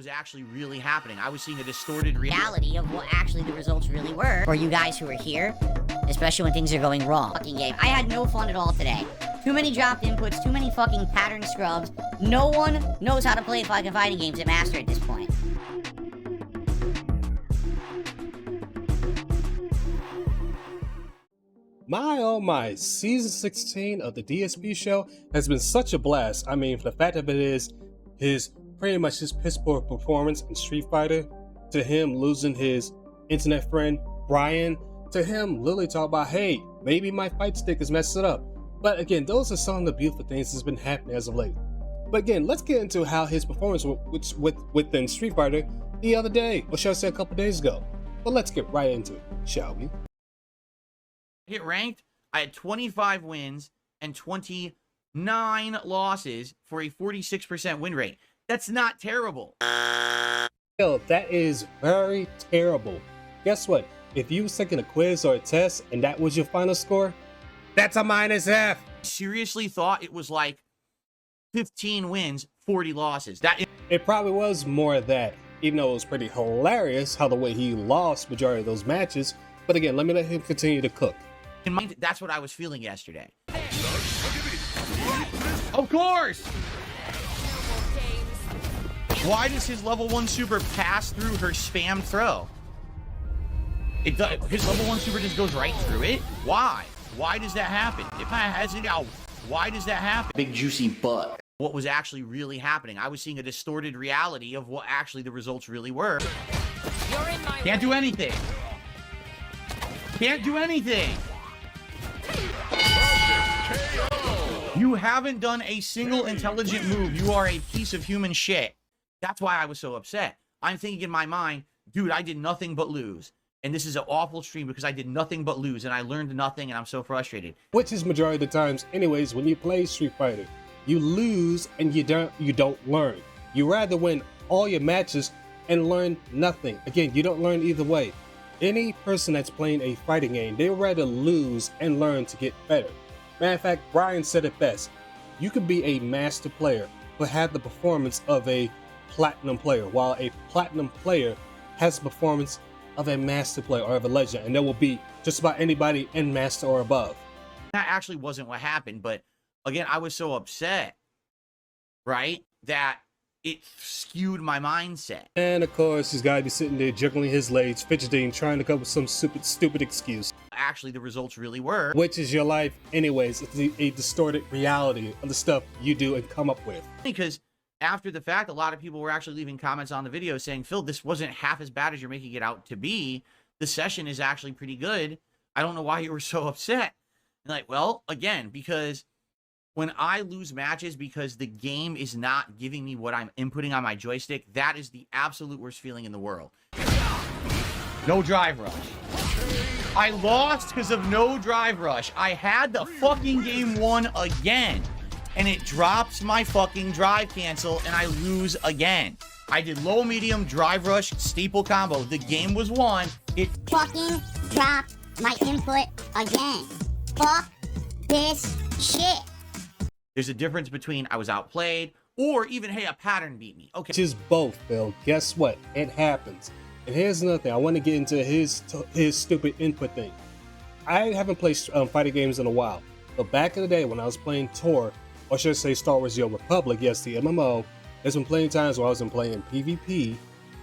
was actually really happening. I was seeing a distorted reality of what actually the results really were. For you guys who are here, especially when things are going wrong. Fucking game. I had no fun at all today. Too many dropped inputs, too many fucking pattern scrubs. No one knows how to play fucking fighting games at Master at this point. My oh my, season 16 of the DSP show has been such a blast. I mean, for the fact of it is, pretty much his piss poor performance in Street Fighter, to him losing his internet friend Brian, to him literally talk about, hey, maybe my fight stick is messing up. But again, those are some of the beautiful things that's been happening as of late. But again, let's get into how his performance within Street Fighter the other day, or should I say a couple days ago. But let's get right into it, shall we? Hit ranked, I had 25 wins and 29 losses for a 46% win rate. That's not terrible. Yo, that is very terrible. Guess what? If you was taking a quiz or a test and that was your final score, that's a -F. Seriously thought it was like 15 wins, 40 losses. It probably was more of that, even though it was pretty hilarious how the way he lost majority of those matches. But again, let me let him continue to cook. In mind, that's what I was feeling yesterday. Of course! Why does his level 1 super pass through her spam throw? It does. His level 1 super just goes right through it? Why? Why does that happen? If I has it out, why does that happen? Big juicy butt. What was actually really happening? I was seeing a distorted reality of what actually the results really were. Can't do anything. Can't do anything. You haven't done a single intelligent move. You are a piece of human shit. That's why I was so upset. I'm thinking in my mind, dude, I did nothing but lose. And this is an awful stream because I did nothing but lose and I learned nothing and I'm so frustrated. Which is majority of the times anyways when you play Street Fighter. You lose and you don't learn. You rather win all your matches and learn nothing. Again, you don't learn either way. Any person that's playing a fighting game, they would rather lose and learn to get better. Matter of fact, Brian said it best. You could be a master player, but have the performance of a platinum player, while a platinum player has the performance of a master player or of a legend, and there will be just about anybody in master or above. That actually wasn't what happened, but again, I was so upset, right, that it skewed my mindset. And of course, he's got to be sitting there juggling his legs, fidgeting, trying to come up with some stupid excuse. Actually, the results really were. Which is your life anyways. It's a distorted reality of the stuff you do and come up with. Because after the fact, a lot of people were actually leaving comments on the video saying, Phil, this wasn't half as bad as you're making it out to be. The session is actually pretty good. I don't know why you were so upset. And like, well, again, because when I lose matches because the game is not giving me what I'm inputting on my joystick, that is the absolute worst feeling in the world. No drive rush. I lost because of no drive rush. I had the fucking game won again. And it drops my fucking drive cancel and I lose again. I did low, medium, drive rush, staple combo. The game was won. It fucking dropped my input again. Fuck this shit. There's a difference between I was outplayed or even, hey, a pattern beat me. Okay. Which is both, Phil. Guess what? It happens. And here's another thing. I want to get into his stupid input thing. I haven't played fighting games in a while. But back in the day when I was playing Tor, or should I say Star Wars The Old Republic, yes, the MMO, there's been plenty of times where I was playing PvP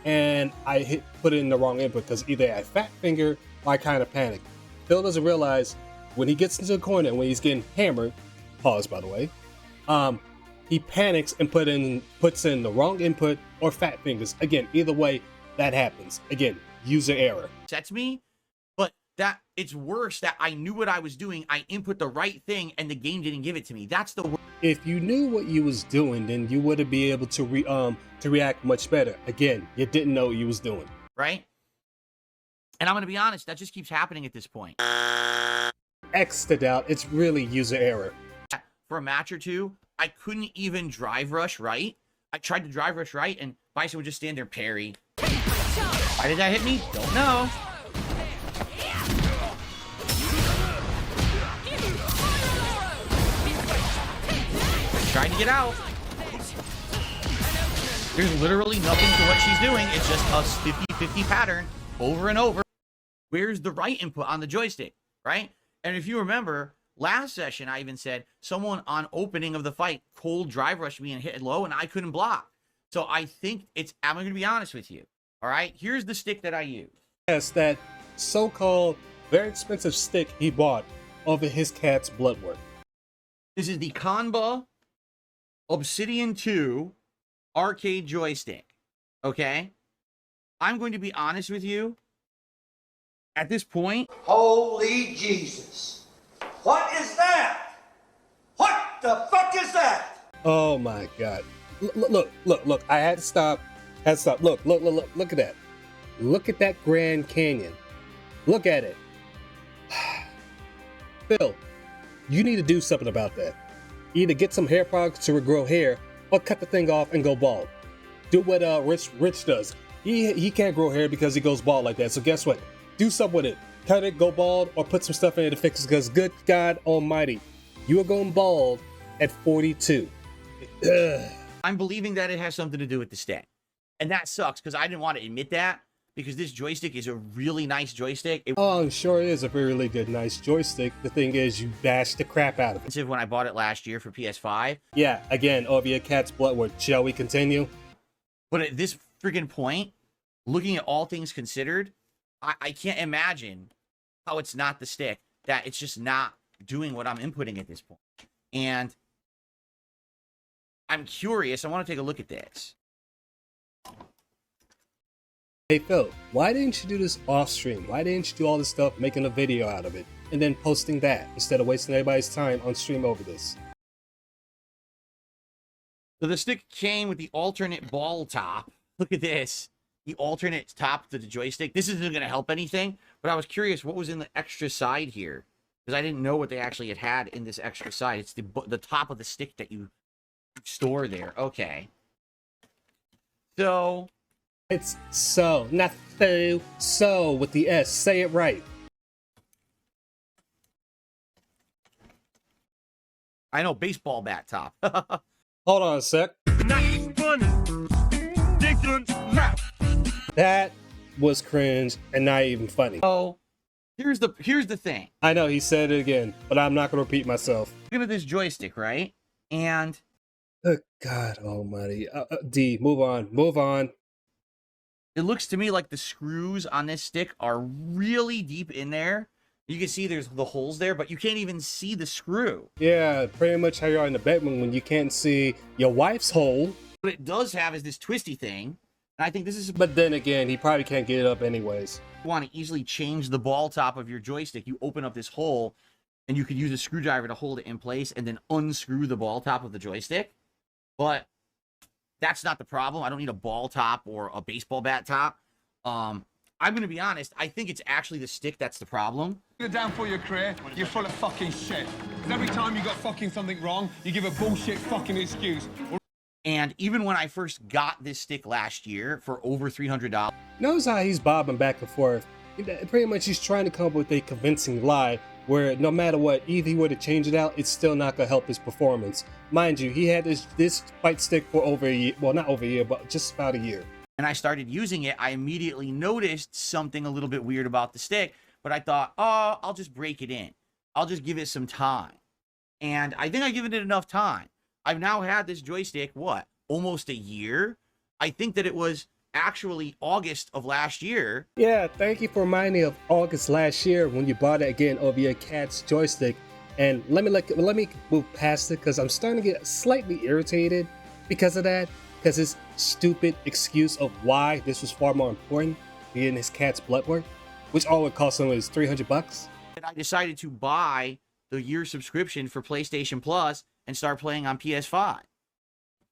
and I put in the wrong input because either I fat finger or I kind of panic. Phil doesn't realize when he gets into the corner and when he's getting hammered, pause by the way, he panics and puts in the wrong input or fat fingers. Again, either way, that happens. Again, user error. That's me, but that it's worse that I knew what I was doing. I input the right thing and the game didn't give it to me. That's the worst. If you knew what you was doing, then you would have been able to react much better. Again, you didn't know what you was doing. Right? And I'm going to be honest, that just keeps happening at this point. X'd out, it's really user error. For a match or two, I couldn't even drive rush right. I tried to drive rush right, and Bison would just stand there parry. Why did that hit me? Don't know. Trying to get out. There's literally nothing to what she's doing. It's just a 50-50 pattern over and over. Where's the right input on the joystick, right? And if you remember, last session, I even said someone on opening of the fight cold drive rushed me and hit low, and I couldn't block. So I think I'm going to be honest with you. All right, here's the stick that I use. Yes, that so-called very expensive stick he bought over his cat's blood work. This is the Kanba Obsidian 2 arcade joystick. Okay? I'm going to be honest with you. At this point, Holy Jesus. What is that? What the fuck is that? Oh my God. Look. I had to stop. Look at that. Look at that Grand Canyon. Look at it. Phil, you need to do something about that. Either get some hair products to regrow hair or cut the thing off and go bald. Do what Rich does. He can't grow hair because he goes bald like that. So guess what? Do something with it. Cut it, go bald, or put some stuff in it to fix it, because good God almighty, you are going bald at 42. Ugh. I'm believing that it has something to do with the stick. And that sucks because I didn't want to admit that, because this joystick is a really nice joystick. Oh, I'm sure it is a really good, nice joystick. The thing is, you bashed the crap out of it. When I bought it last year for PS5. Yeah, again, over your cat's bloodwork. Shall we continue? But at this freaking point, looking at all things considered, I can't imagine how it's not the stick, that it's just not doing what I'm inputting at this point. And I'm curious. I want to take a look at this. Hey Phil, why didn't you do this off stream? Why didn't you do all this stuff making a video out of it and then posting that instead of wasting everybody's time on stream over this? So the stick came with the alternate ball top. Look at this. The alternate top to the joystick. This isn't going to help anything, but I was curious what was in the extra side here, because I didn't know what they actually had in this extra side. It's the top of the stick that you store there. Okay. So it's so, not so, so with the S. Say it right. I know, baseball bat top. Hold on a sec. That was cringe and not even funny. Oh, here's the thing. I know he said it again, but I'm not going to repeat myself. Look at this joystick, right? And good God almighty. D, move on. It looks to me like the screws on this stick are really deep in there. You can see there's the holes there, but you can't even see the screw. Yeah, pretty much how you are in the bedroom when you can't see your wife's hole. What it does have is this twisty thing. And I think this is... But then again, he probably can't get it up anyways. You want to easily change the ball top of your joystick. You open up this hole, and you could use a screwdriver to hold it in place and then unscrew the ball top of the joystick. But that's not the problem. I don't need a ball top or a baseball bat top. I'm going to be honest. I think it's actually the stick that's the problem. You're down for your career, you're full of fucking shit. Because every time you got fucking something wrong, you give a bullshit fucking excuse. And even when I first got this stick last year for over $300... Notice how he's bobbing back and forth. Pretty much he's trying to come up with a convincing lie where no matter what, either he were to change it out, it's still not going to help his performance. Mind you, he had this fight stick for over a year. Well, not over a year, but just about a year. And I started using it. I immediately noticed something a little bit weird about the stick, but I thought, oh, I'll just break it in. I'll just give it some time. And I think I've given it enough time. I've now had this joystick, what, almost a year? I think that it was actually August of last year. Yeah, thank you for reminding me of August last year when you bought it again over your cat's joystick. And let me move past it because I'm starting to get slightly irritated because of that. Because his stupid excuse of why this was far more important being his cat's blood work, which all it cost him is $300. And I decided to buy the year subscription for PlayStation Plus and start playing on PS5.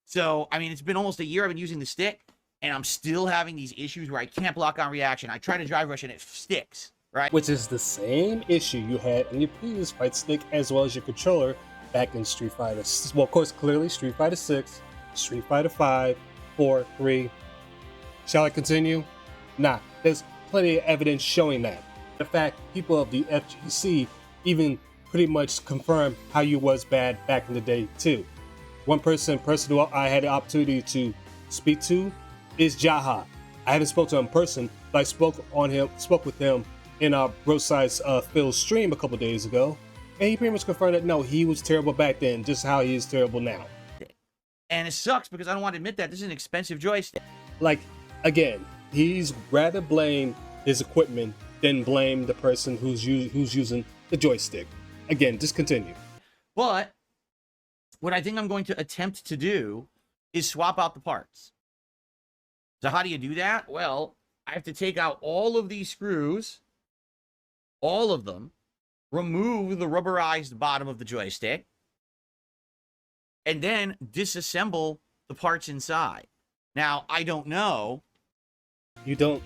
So, I mean, it's been almost a year I've been using the stick, and I'm still having these issues where I can't block on reaction. I try to drive rush and it sticks, right? Which is the same issue you had in your previous fight stick as well as your controller back in Street Fighter. Well, of course, clearly Street Fighter 6, Street Fighter 5, 4, 3. Shall I continue? Nah, there's plenty of evidence showing that. In fact, people of the FGC even pretty much confirm how you was bad back in the day too. One person who I had the opportunity to speak to is Jaha. I haven't spoken to him in person, but I spoke with him in our Broadside's Phil's stream a couple days ago, and he pretty much confirmed that no, he was terrible back then, just how he is terrible now. And it sucks because I don't want to admit that this is an expensive joystick. Like, again, he's rather blame his equipment than blame the person who's using the joystick. Again, just continue. But what I think I'm going to attempt to do is swap out the parts. So how do you do that? Well, I have to take out all of these screws, all of them, remove the rubberized bottom of the joystick, and then disassemble the parts inside. Now, I don't know. You don't?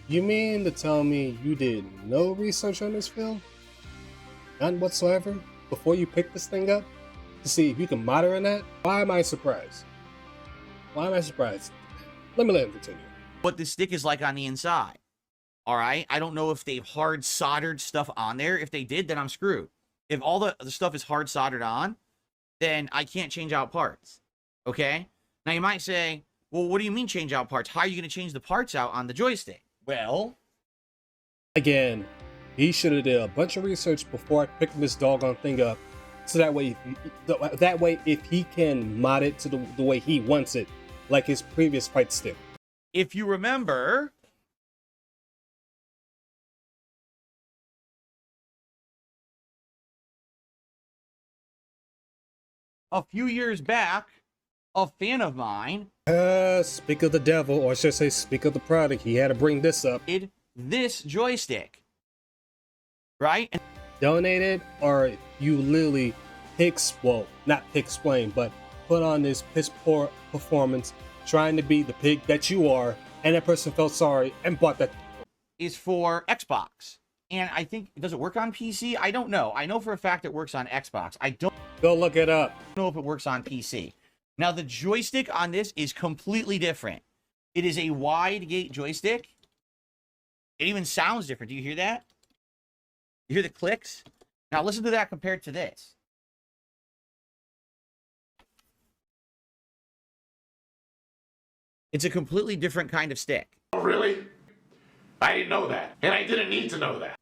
You mean to tell me you did no research on this film? None whatsoever? Before you picked this thing up? To see if you can mod her in that? Why am I surprised? Why am I surprised? Let him continue. What the stick is like on the inside. All right? I don't know if they've hard soldered stuff on there. If they did, then I'm screwed. If all the stuff is hard soldered on, then I can't change out parts. Okay? Now you might say, well, what do you mean change out parts? How are you going to change the parts out on the joystick? Well, again, he should have did a bunch of research before picking this doggone thing up, so that way, if he can mod it to the way he wants it, like his previous fight stick. If you remember, a few years back, a fan of mine, speak of the devil, or should I say speak of the product, he had to bring this up. This joystick, right? And donated, or you literally not explain, but put on this piss poor performance trying to be the pig that you are, and that person felt sorry and bought that. Is for Xbox. And I think, does it work on PC? I don't know. I know for a fact it works on Xbox. I don't Go look it up. know if it works on PC. Now, the joystick on this is completely different. It is a wide gate joystick. It even sounds different. Do you hear that? You hear the clicks? Now, listen to that compared to this. It's a completely different kind of stick. Oh, really? I didn't know that. And I didn't need to know that.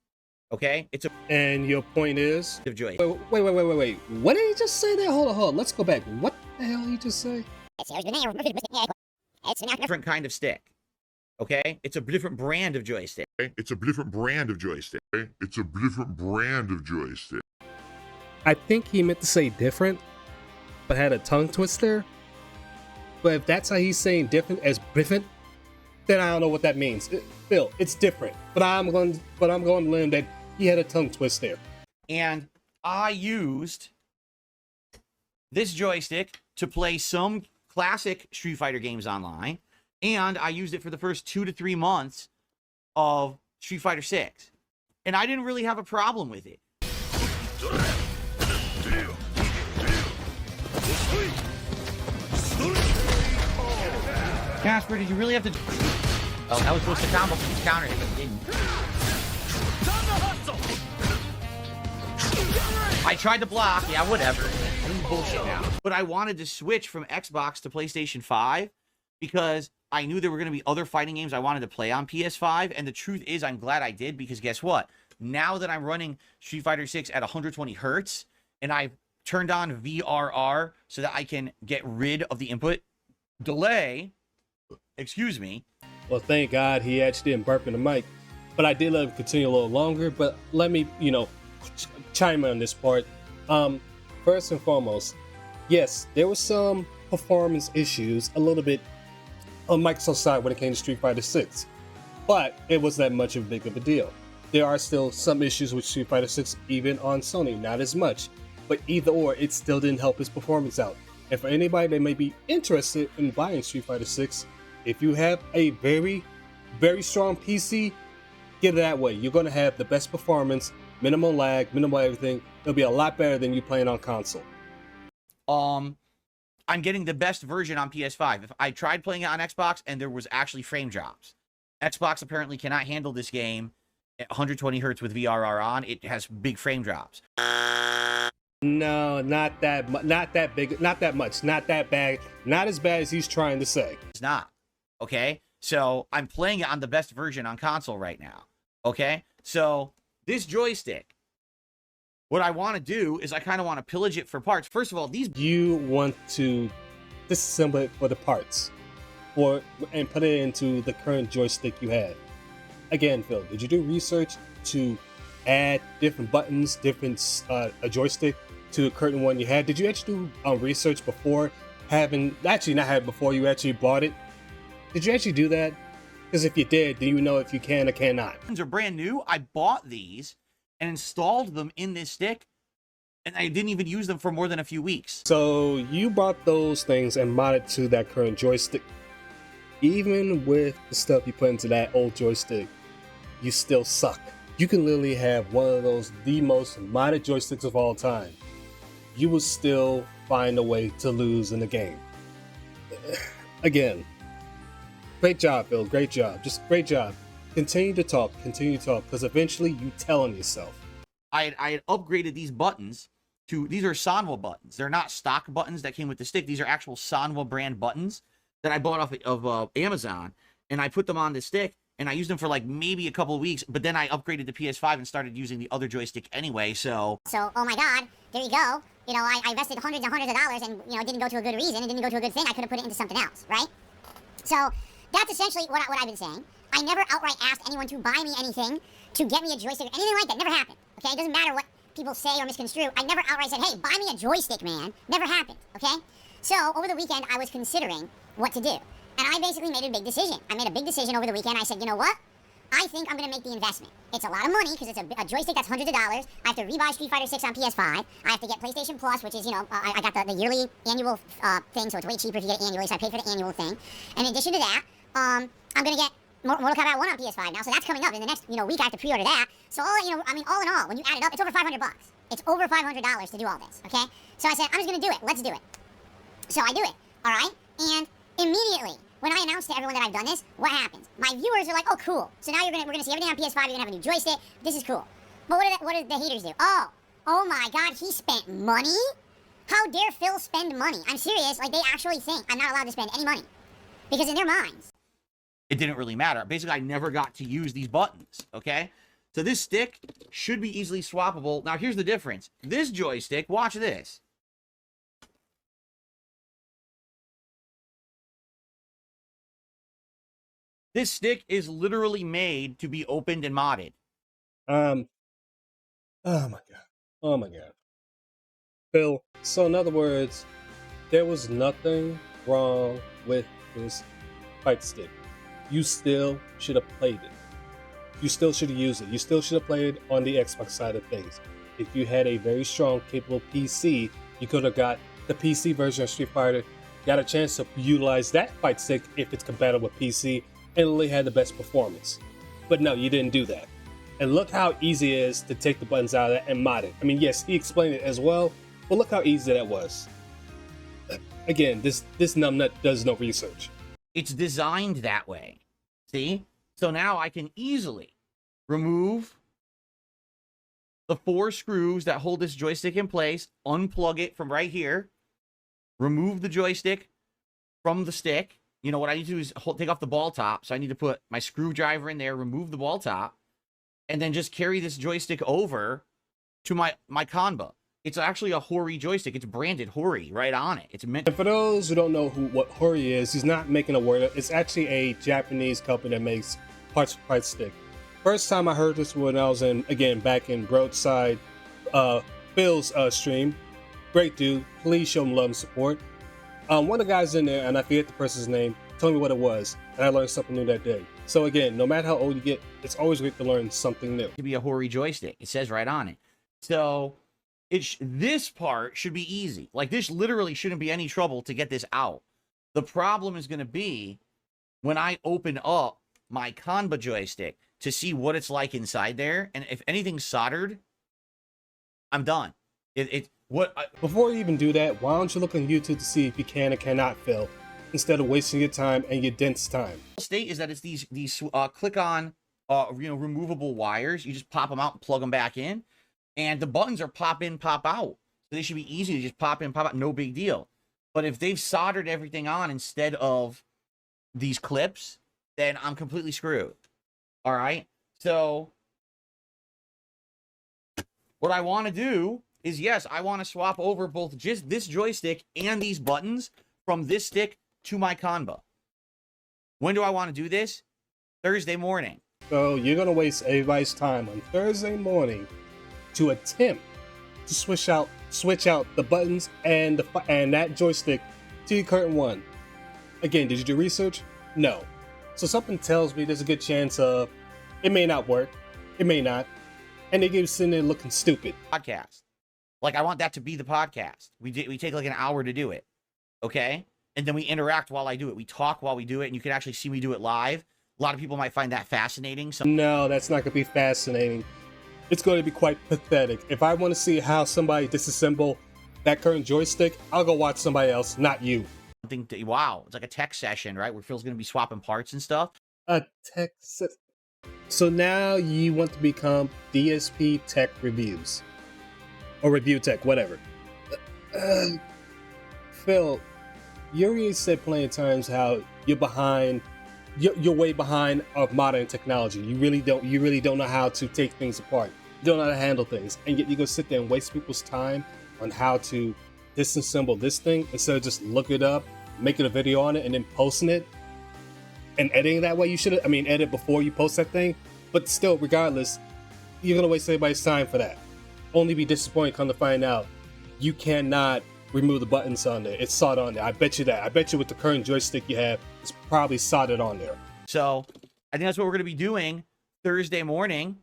Okay? It's a And your point is? joystick. Wait. What did he just say there? Hold on. Let's go back. What the hell did he just say? Different kind of stick. Okay? It's a different brand of joystick. It's a different brand of joystick. It's a different brand of joystick. I think he meant to say different, but had a tongue twist there. But if that's how he's saying different as different, then I don't know what that means. Phil, it's different. But I'm going to learn that he had a tongue twist there. And I used this joystick to play some classic Street Fighter games online, and I used it for the first 2 to 3 months of Street Fighter 6. And I didn't really have a problem with it. Casper, did you really have to... Oh, that was supposed to combo for these counter hits, but it didn't. I tried to block. Yeah, whatever. This is bullshit now. But I wanted to switch from Xbox to PlayStation 5 because I knew there were going to be other fighting games I wanted to play on PS5. And the truth is, I'm glad I did because guess what? Now that I'm running Street Fighter 6 at 120 hertz and I've turned on VRR so that I can get rid of the input delay, excuse me. Well, thank God he actually didn't burp in the mic. But I did let him continue a little longer. But let me, chime in on this part. First and foremost, yes, there were some performance issues a little bit on Microsoft's side when it came to Street Fighter 6. But it wasn't that much of a big of a deal. There are still some issues with Street Fighter 6, even on Sony, not as much. But either or, it still didn't help his performance out. And for anybody that may be interested in buying Street Fighter 6, if you have a very, very strong PC, get it that way. You're going to have the best performance, minimal lag, minimal everything. It'll be a lot better than you playing on console. I'm getting the best version on PS5. If I tried playing it on Xbox and there was actually frame drops. Xbox apparently cannot handle this game at 120 hertz with VRR on. It has big frame drops. No, not that not that big, not that much, not that bad, not as bad as he's trying to say. It's not. Okay? So I'm playing it on the best version on console right now. Okay? So this joystick, what I want to do is I kind of want to pillage it for parts. First of all, these... You want to disassemble it for the parts and put it into the current joystick you have. Again, Phil, did you do research to add different buttons, different a joystick to the current one you had? Did you actually do research before not have before you actually bought it? Did you actually do that? Because if you did, do you know if you can or cannot? These are brand new. I bought these and installed them in this stick, and I didn't even use them for more than a few weeks. So you bought those things and modded to that current joystick. Even with the stuff you put into that old joystick, you still suck. You can literally have one of those, the most modded joysticks of all time. You will still find a way to lose in the game. Again, great job, Phil. Great job. Just great job. Continue to talk, because eventually you tell on yourself. I had upgraded these buttons to, these are Sanwa buttons. They're not stock buttons that came with the stick. These are actual Sanwa brand buttons that I bought off of Amazon, and I put them on the stick, and I used them for like maybe a couple of weeks, but then I upgraded to PS5 and started using the other joystick anyway, so... So, oh my god, there you go. You know, I invested hundreds and hundreds of dollars and, you know, it didn't go to a good reason, it didn't go to a good thing. I could have put it into something else, right? So, that's essentially what I've been saying. I never outright asked anyone to buy me anything, to get me a joystick, or anything like that. Never happened, okay? It doesn't matter what people say or misconstrue. I never outright said, hey, buy me a joystick, man. Never happened, okay? So, over the weekend, I was considering what to do. And I basically made a big decision. I made a big decision over the weekend. I said, you know what? I think I'm going to make the investment. It's a lot of money because it's a joystick that's hundreds of dollars. I have to rebuy Street Fighter 6 on PS5. I have to get PlayStation Plus, which is, you know, I got the yearly annual thing, so it's way cheaper if you get it annually, so I paid for the annual thing. And in addition to that, I'm going to get Mortal Kombat 1 on PS5 now, so that's coming up in the next, you know, week. I have to pre-order that. So, all in all, when you add it up, it's over $500. It's over $500 to do all this, okay? So I said, I'm just going to do it. Let's do it. So I do it, all right? And immediately, when I announce to everyone that I've done this, what happens? My viewers are like, oh, cool. So now we're gonna see everything on PS5. You're gonna have a new joystick. This is cool. But what did the haters do? Oh my God, he spent money? How dare Phil spend money? I'm serious. Like, they actually think I'm not allowed to spend any money because in their minds, it didn't really matter. Basically, I never got to use these buttons, okay? So this stick should be easily swappable. Now, here's the difference. This joystick, watch this. This stick is literally made to be opened and modded. Oh my God. Oh my God. Phil, so in other words, there was nothing wrong with this fight stick. You still should have played it. You still should have used it. You still should have played on the Xbox side of things. If you had a very strong, capable PC, you could have got the PC version of Street Fighter, got a chance to utilize that fight stick if it's compatible with PC, and really had the best performance. But no, you didn't do that. And look how easy it is to take the buttons out of that and mod it. I mean, yes, he explained it as well, but look how easy that was. Again, this numbnut does no research. It's designed that way. See? So now I can easily remove the 4 screws that hold this joystick in place, unplug it from right here, remove the joystick from the stick. You know, what I need to do is take off the ball top. So I need to put my screwdriver in there, remove the ball top, and then just carry this joystick over to my Kanba. It's actually a Hori joystick. It's branded Hori right on it. It's meant. And for those who don't know what Hori is, he's not making a word. It's actually a Japanese company that makes parts for fight stick. First time I heard this when I was back in Broadside Phil's stream. Great dude. Please show him love and support. One of the guys in there, and I forget the person's name, told me what it was, and I learned something new that day. So again, no matter how old you get, it's always great to learn something new. To be a Hori joystick. It says right on it. So this part should be easy. Like, this literally shouldn't be any trouble to get this out. The problem is going to be when I open up my Kanba joystick to see what it's like inside there, and if anything's soldered, I'm done. Before you even do that, why don't you look on YouTube to see if you can or cannot fill, instead of wasting your time and your dense time. The state is that it's these click-on, removable wires. You just pop them out and plug them back in, and the buttons are pop in, pop out. They should be easy to just pop in, pop out, no big deal. But if they've soldered everything on instead of these clips, then I'm completely screwed. All right? So what I want to do is, yes, I want to swap over both just this joystick and these buttons from this stick to my Kanba. When do I want to do this? Thursday morning. So you're gonna waste everybody's time on Thursday morning to attempt to switch out the buttons and that joystick to the current one. Again, did you do research? No. So something tells me there's a good chance of it may not work, it may not, and they get sitting there looking stupid. Podcast. Like, I want that to be the podcast. We take like an hour to do it, okay? And then we interact while I do it. We talk while we do it, and you can actually see me do it live. A lot of people might find that fascinating. So no, that's not going to be fascinating. It's going to be quite pathetic. If I want to see how somebody disassemble that current joystick, I'll go watch somebody else, not you. Wow, it's like a tech session, right? Where Phil's going to be swapping parts and stuff. A tech So now you want to become DSP Tech Reviews. Or Review Tech, whatever. Phil, you already said plenty of times how you're behind. You're way behind of modern technology. You really don't know how to take things apart. You don't know how to handle things, and yet you go sit there and waste people's time on how to disassemble this thing instead of just look it up, making a video on it, and then posting it and editing that way. You should, edit before you post that thing. But still, regardless, you're gonna waste everybody's time for that. Only be disappointed come to find out you cannot remove the buttons on there. It's soldered on there. I bet you that. I bet you with the current joystick you have, it's probably soldered on there. So I think that's what we're going to be doing Thursday morning.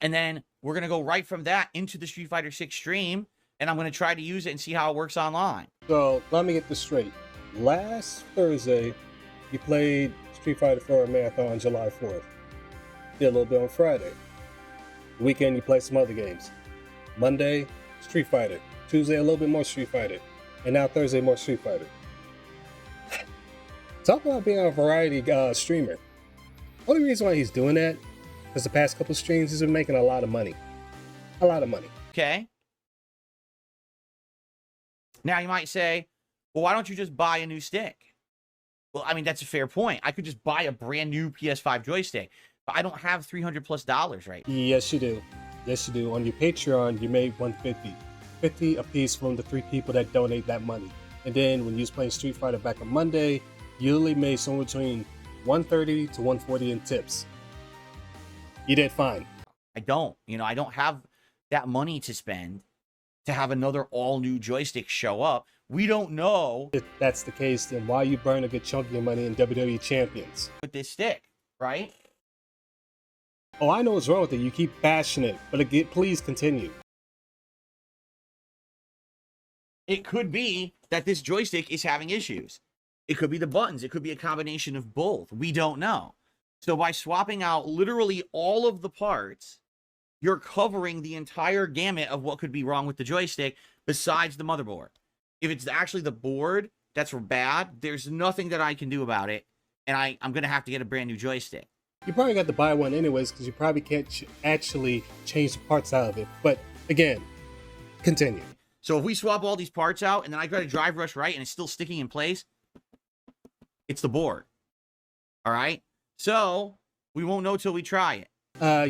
And then we're going to go right from that into the Street Fighter 6 stream. And I'm going to try to use it and see how it works online. So let me get this straight. Last Thursday, you played Street Fighter 4 Marathon on July 4th. Did a little bit on Friday. The weekend, you played some other games. Monday, Street Fighter. Tuesday, a little bit more Street Fighter. And now Thursday, more Street Fighter. Talk about being a variety streamer. Only reason why he's doing that is the past couple streams, he's been making a lot of money. A lot of money. Okay. Now you might say, well, why don't you just buy a new stick? Well, I mean, that's a fair point. I could just buy a brand new PS5 joystick, but I don't have $300+ right now. Yes, you do. Yes, you do. On your Patreon, you made $150. $50 a piece from the 3 people that donate that money. And then when you was playing Street Fighter back on Monday, you literally made somewhere between $130 to $140 in tips. You did fine. I don't have that money to spend to have another all new joystick show up. We don't know if that's the case, then why you burn a good chunk of your money in WWE Champions with this stick, right? Oh, I know what's wrong with it. You keep bashing it, but again, please continue. It could be that this joystick is having issues. It could be the buttons. It could be a combination of both. We don't know. So by swapping out literally all of the parts, you're covering the entire gamut of what could be wrong with the joystick besides the motherboard. If it's actually the board that's bad, there's nothing that I can do about it, and I'm going to have to get a brand new joystick. You probably got to buy one anyways because you probably can't actually change the parts out of it. But again, continue. So if we swap all these parts out and then I try to drive rush right and it's still sticking in place, it's the board. All right? So we won't know till we try it.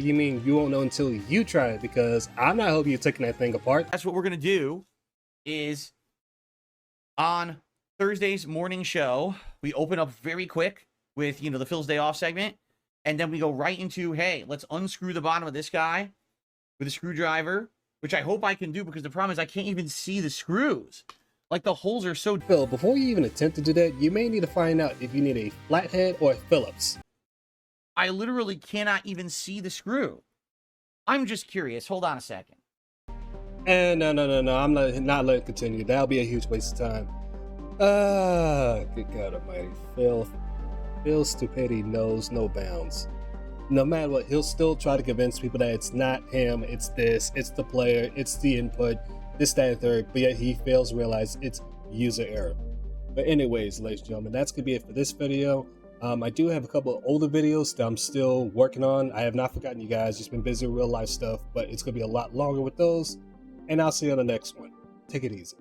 You mean you won't know until you try it? Because I'm not hoping you're taking that thing apart. That's what we're going to do is on Thursday's morning show, we open up very quick with, the Phil's Day Off segment. And then we go right into, hey, let's unscrew the bottom of this guy with a screwdriver, which I hope I can do because the problem is I can't even see the screws. Like, the holes are so... Phil, before you even attempt to do that, you may need to find out if you need a flathead or a Phillips. I literally cannot even see the screw. I'm just curious. Hold on a second. And no. I'm not letting it continue. That'll be a huge waste of time. Good God almighty. Phil's stupidity knows no bounds. No matter what, he'll still try to convince people that it's not him, it's this, it's the player, it's the input, this, that, and third, but yet he fails to realize it's user error. But anyways, ladies and gentlemen, that's going to be it for this video. I do have a couple of older videos that I'm still working on. I have not forgotten you guys, just been busy with real life stuff, but it's going to be a lot longer with those. and I'll see you on the next one. Take it easy.